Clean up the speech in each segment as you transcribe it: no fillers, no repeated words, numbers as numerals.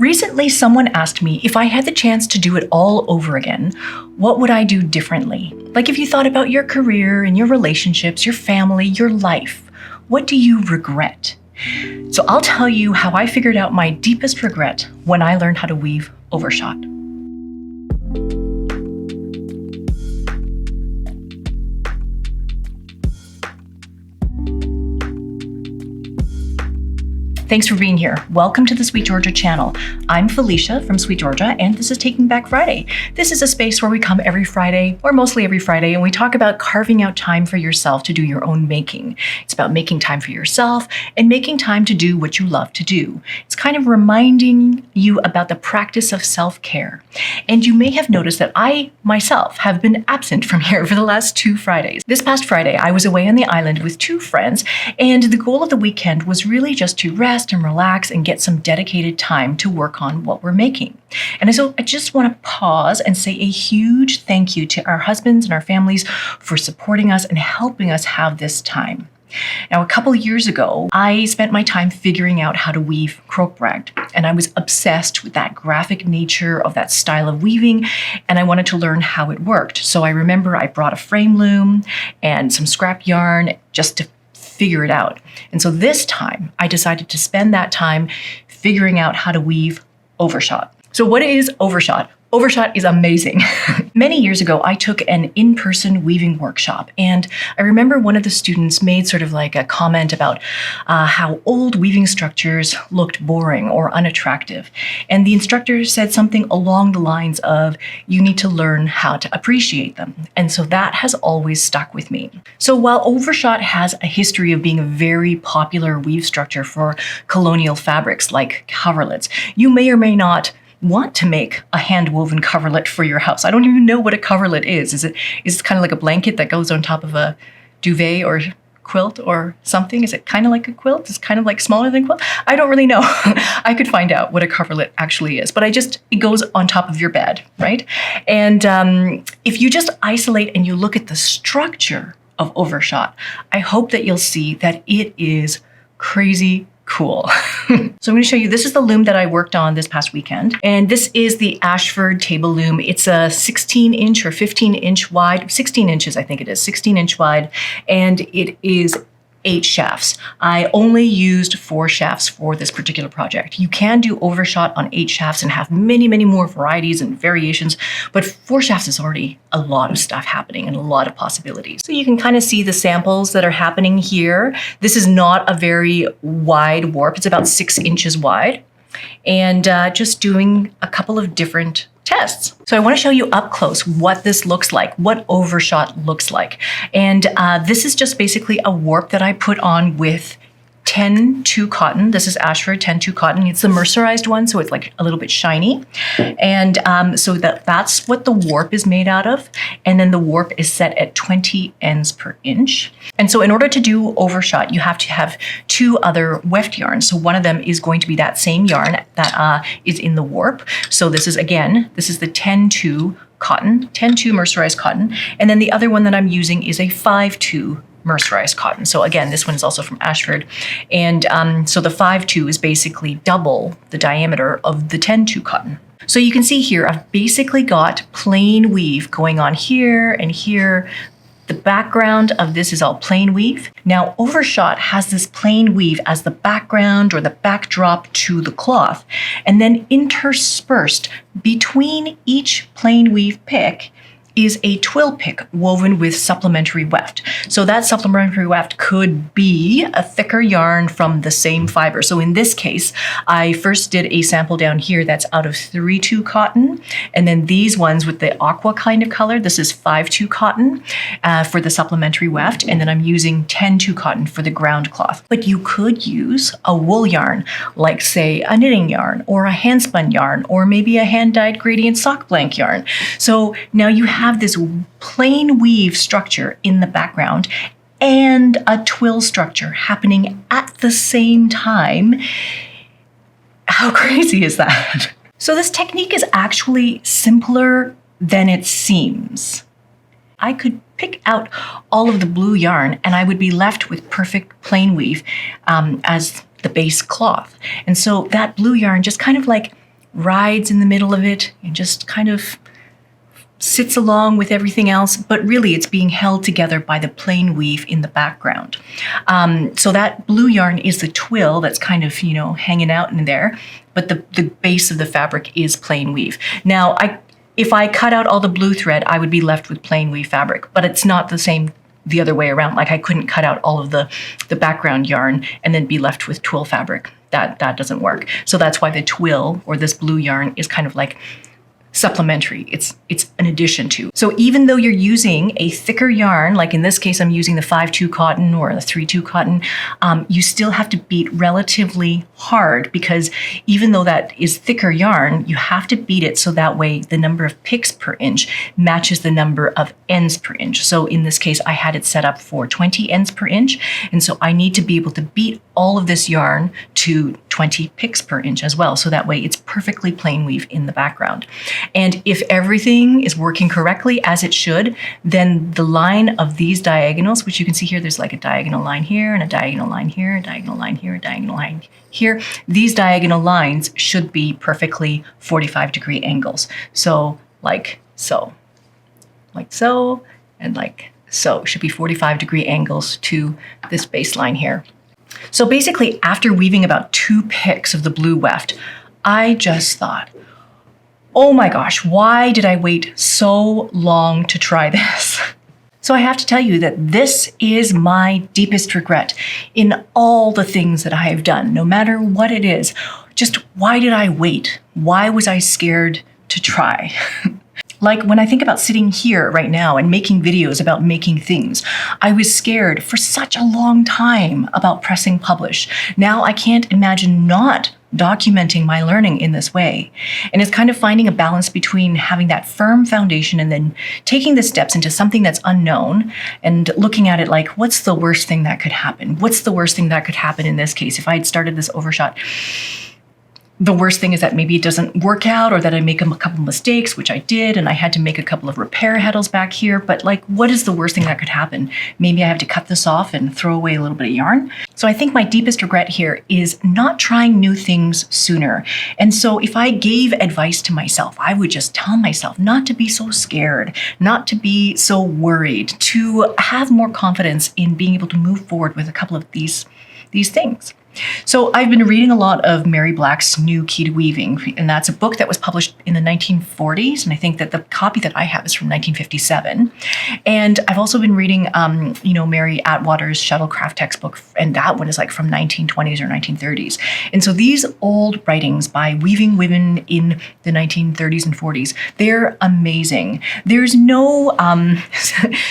Recently, someone asked me if I had the chance to do it all over again, what would I do differently? Like if you thought about your career and your relationships, your family, your life, what do you regret? So I'll tell you how I figured out my deepest regret when I learned how to weave overshot. Thanks for being here. Welcome to the SweetGeorgia channel. I'm Felicia from SweetGeorgia, and this is Taking Back Friday. This is a space where we come every Friday, or mostly every Friday, and we talk about carving out time for yourself to do your own making. It's about making time for yourself and making time to do what you love to do. It's kind of reminding you about the practice of self-care. And you may have noticed that I, myself, have been absent from here for the last 2 Fridays. This past Friday, I was away on the island with 2 friends, and the goal of the weekend was really just to rest and relax and get some dedicated time to work on what we're making. And so I just want to pause and say a huge thank you to our husbands and our families for supporting us and helping us have this time. Now, a couple years ago, I spent my time figuring out how to weave croquet, and I was obsessed with that graphic nature of that style of weaving, and I wanted to learn how it worked. So I remember I brought a frame loom and some scrap yarn just to figure it out. And so this time I decided to spend that time figuring out how to weave overshot. So what is overshot? Overshot is amazing. Many years ago, I took an in-person weaving workshop, and I remember one of the students made sort of like a comment about how old weaving structures looked boring or unattractive. And the instructor said something along the lines of, you need to learn how to appreciate them. And so that has always stuck with me. So while overshot has a history of being a very popular weave structure for colonial fabrics like coverlets, you may or may not want to make a hand-woven coverlet for your house. I don't even know what a coverlet is. Is it kind of like a blanket that goes on top of a duvet or quilt or something? Is it kind of like a quilt? It's kind of like smaller than a quilt? I don't really know. I could find out what a coverlet actually is, but it goes on top of your bed, right? And if you just isolate and you look at the structure of overshot, I hope that you'll see that it is crazy cool. So I'm going to show you, this is the loom that I worked on this past weekend. And this is the Ashford table loom. It's a 16-inch or 15-inch wide, 16 inches I think it is, 16-inch wide. And it is 8 shafts. I only used 4 shafts for this particular project. You can do overshot on 8 shafts and have many, many more varieties and variations, but 4 shafts is already a lot of stuff happening and a lot of possibilities. So you can kind of see the samples that are happening here. This is not a very wide warp. It's about 6 inches wide, and just doing a couple of different tests. So I want to show you up close what this looks like, what overshot looks like. And this is just basically a warp that I put on with 10-2 cotton. This is Ashford 10-2 cotton. It's the mercerized one, so it's like a little bit shiny. And so that's what the warp is made out of. And then the warp is set at 20 ends per inch. And so in order to do overshot, you have to have 2 other weft yarns. So one of them is going to be that same yarn that is in the warp. So this is the 10-2 cotton, 10-2 mercerized cotton. And then the other one that I'm using is a 5-2 mercerized cotton. So again, this one is also from Ashford. And so the 5-2 is basically double the diameter of the 10-2 cotton. So you can see here, I've basically got plain weave going on here and here. The background of this is all plain weave. Now, overshot has this plain weave as the background or the backdrop to the cloth. And then interspersed between each plain weave pick is a twill pick woven with supplementary weft. So that supplementary weft could be a thicker yarn from the same fiber. So in this case, I first did a sample down here that's out of 3-2 cotton. And then these ones with the aqua kind of color, this is 5-2 cotton for the supplementary weft. And then I'm using 10-2 cotton for the ground cloth. But you could use a wool yarn, like say a knitting yarn or a hand spun yarn, or maybe a hand dyed gradient sock blank yarn. So now you have this plain weave structure in the background and a twill structure happening at the same time. How crazy is that? So this technique is actually simpler than it seems. I could pick out all of the blue yarn and I would be left with perfect plain weave as the base cloth. And so that blue yarn just kind of like rides in the middle of it and just kind of sits along with everything else, but really it's being held together by the plain weave in the background. So that blue yarn is the twill that's kind of, hanging out in there, but the base of the fabric is plain weave. Now, if I cut out all the blue thread, I would be left with plain weave fabric, but it's not the same the other way around. Like I couldn't cut out all of the background yarn and then be left with twill fabric. That doesn't work. So that's why the twill, or this blue yarn, is kind of like supplementary. It's an addition to. So even though you're using a thicker yarn, like in this case, I'm using the 5-2 cotton or the 3-2 cotton, you still have to beat relatively hard, because even though that is thicker yarn, you have to beat it so that way the number of picks per inch matches the number of ends per inch. So in this case, I had it set up for 20 ends per inch. And so I need to be able to beat all of this yarn to 20 picks per inch as well. So that way it's perfectly plain weave in the background. And if everything is working correctly as it should, then the line of these diagonals, which you can see here, there's like a diagonal line here and a diagonal line here, a diagonal line here, a diagonal line here. These diagonal lines should be perfectly 45-degree angles. So like so, and like so, should be 45-degree angles to this baseline here. So basically, after weaving about 2 picks of the blue weft, I just thought, oh my gosh, why did I wait so long to try this? So I have to tell you that this is my deepest regret in all the things that I have done, no matter what it is. Just why did I wait? Why was I scared to try? Like when I think about sitting here right now and making videos about making things, I was scared for such a long time about pressing publish. Now I can't imagine not documenting my learning in this way. And it's kind of finding a balance between having that firm foundation and then taking the steps into something that's unknown and looking at it like, what's the worst thing that could happen? What's the worst thing that could happen in this case? If I had started this Overshot, the worst thing is that maybe it doesn't work out, or that I make a couple mistakes, which I did, and I had to make a couple of repair heddles back here. But like, what is the worst thing that could happen? Maybe I have to cut this off and throw away a little bit of yarn. So I think my deepest regret here is not trying new things sooner. And so if I gave advice to myself, I would just tell myself not to be so scared, not to be so worried, to have more confidence in being able to move forward with a couple of these things. So I've been reading a lot of Mary Black's New Key to Weaving, and that's a book that was published in the 1940s, and I think that the copy that I have is from 1957. And I've also been reading, Mary Atwater's Shuttlecraft textbook, and that one is like from 1920s or 1930s. And so these old writings by weaving women in the 1930s and 40s, they're amazing. There's no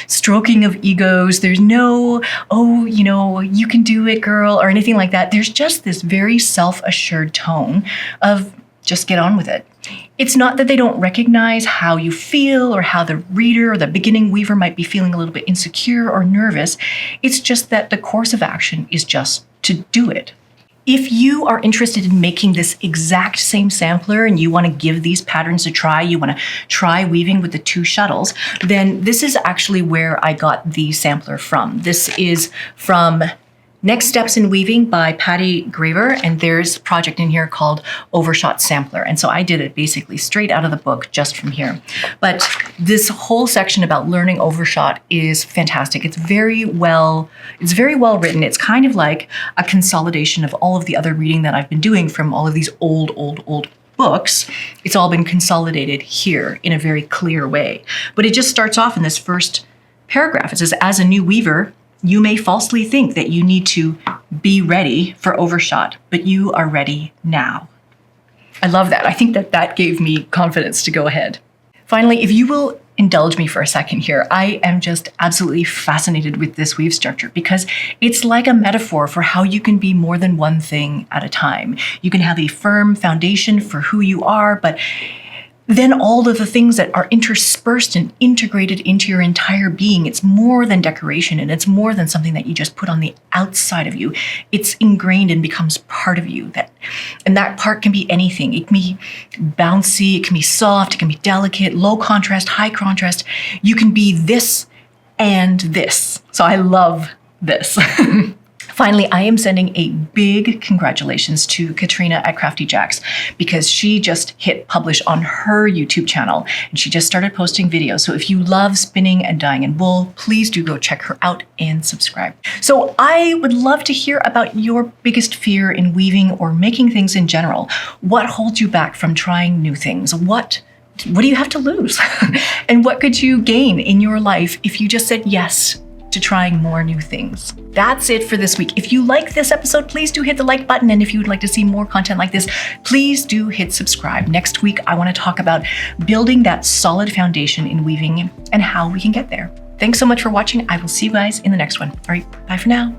stroking of egos. There's no, you can do it, girl, or anything like that. There's just this very self-assured tone of just get on with it. It's not that they don't recognize how you feel or how the reader or the beginning weaver might be feeling a little bit insecure or nervous. It's just that the course of action is just to do it. If you are interested in making this exact same sampler and you want to give these patterns a try, you want to try weaving with the 2 shuttles, then this is actually where I got the sampler from. This is from Next Steps in Weaving by Patty Graver, and there's a project in here called Overshot Sampler. And so I did it basically straight out of the book just from here. But this whole section about learning Overshot is fantastic. It's very well written. It's kind of like a consolidation of all of the other reading that I've been doing from all of these old books. It's all been consolidated here in a very clear way. But it just starts off in this first paragraph. It says, as a new weaver, you may falsely think that you need to be ready for Overshot, but you are ready now. I love that. I think that gave me confidence to go ahead. Finally, if you will indulge me for a second here, I am just absolutely fascinated with this weave structure because it's like a metaphor for how you can be more than one thing at a time. You can have a firm foundation for who you are, but then all of the things that are interspersed and integrated into your entire being, it's more than decoration, and it's more than something that you just put on the outside of you. It's ingrained and becomes part of you. And that part can be anything. It can be bouncy, it can be soft, it can be delicate, low contrast, high contrast. You can be this and this. So I love this. Finally, I am sending a big congratulations to Katrina at Crafty Jacks because she just hit publish on her YouTube channel and she just started posting videos. So if you love spinning and dyeing in wool, please do go check her out and subscribe. So I would love to hear about your biggest fear in weaving or making things in general. What holds you back from trying new things? What do you have to lose? And what could you gain in your life if you just said yes to trying more new things? That's it for this week. If you like this episode, please do hit the like button. And if you would like to see more content like this, please do hit subscribe. Next week, I want to talk about building that solid foundation in weaving and how we can get there. Thanks so much for watching. I will see you guys in the next one. All right, bye for now.